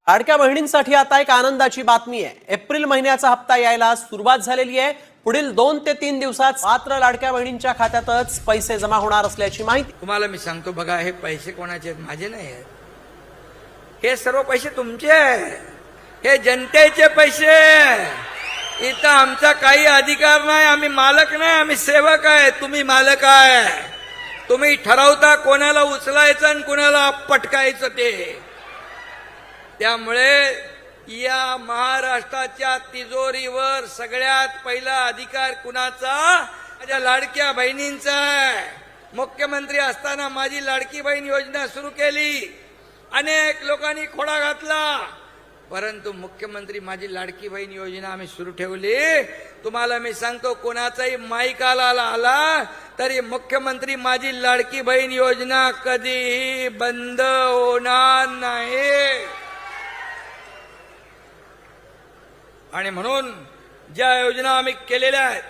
लाडक्या बहिणींसाठी आता एक आनंदाची बातमी आहे। एप्रिल महिन्याचा हप्ता यायला सुरुवात झालेली आहे। पुढील 2 ते 3 दिवसात मात्र लाडक्या बहिणींच्या खात्यातच पैसे जमा होणार असल्याची माहिती तुम्हाला मी सांगतो बघा, हे पैसे कोणाचे आहेत? माझे नाही आहेत। हे सर्व पैसे तुमचे आहेत, हे जनतेचे पैसे। इथं आमचा काही अधिकार नाही, आम्ही मालक नाही, आम्ही सेवक आहे। तुम्ही मालक आहे, तुम्ही ठरवता कोणाला उचलायचं आणि कोणाला पटकायचं ते। त्यामुळे या महाराष्ट्राच्या तिजोरीवर सगळ्यात पहिला अधिकार कुणाचा? माझ्या लाडक्या बहिणींचा आहे। मुख्यमंत्री असताना माझी लाडकी बहीण योजना सुरू केली, अनेक लोकांनी खोडा घातला, परंतु मुख्यमंत्री माझी लाडकी बहीण योजना आम्ही सुरू ठेवली। तुम्हाला मी सांगतो, कोणाचाही माईक आला तरी मुख्यमंत्री माझी लाडकी बहीण योजना कधीही बंद होणार नाही। आणि म्हणून ज्या योजना आम्ही केलेल्या आहेत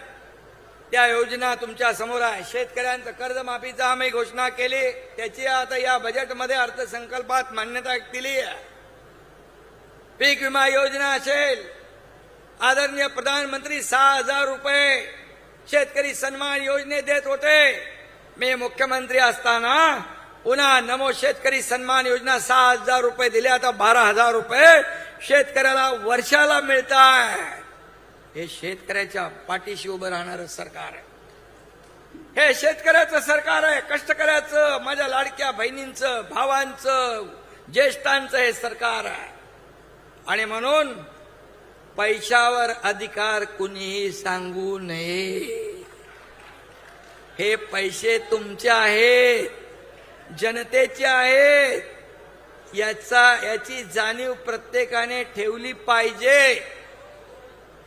त्या योजना तुमच्या समोर आहे। शेतकऱ्यांचं कर्जमाफीची आम्ही घोषणा केली, त्याची आता या बजेटमध्ये अर्थसंकल्पात मान्यता दिली आहे। पीक विमा योजना असेल, आदरणीय प्रधानमंत्री 6,000 रुपये शेतकरी सन्मान योजने देत होते। मी मुख्यमंत्री असताना पुन्हा नमो शेतकरी सन्मान योजना 6,000 रुपये दिले, आता 12,000 रुपये शेतकऱ्याला वर्षाला मिळत आहे। हे शेतकऱ्याच्या पाठीशी उभं राहणारं सरकार आहे, हे शेतकऱ्याचं सरकार आहे, कष्टकऱ्याचं, माझ्या लाडक्या बहिणींचं, भावांचं, ज्येष्ठांचं हे सरकार आहे। आणि म्हणून पैशावर अधिकार कुणीही सांगू नये। हे पैसे तुमचे आहेत, जनतेचे आहेत, याची जाणीव प्रत्येकाने ठेवली पाहिजे।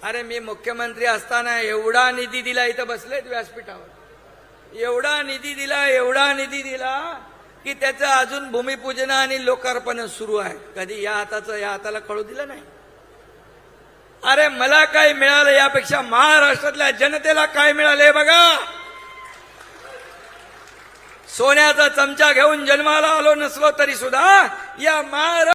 अरे मी मुख्यमंत्री असताना एवढा निधी दिला, इथं बसलेत व्यासपीठावर, एवढा निधी दिला की त्याचं अजून भूमिपूजन आणि लोकार्पण सुरू आहे। कधी या हाताला कळू दिलं नाही। अरे मला काय मिळालं यापेक्षा महाराष्ट्रातल्या जनतेला काय मिळाले बघा। सोन्याचा चमचा घेऊन जन्माला आलो नसलो तरी सुद्धा या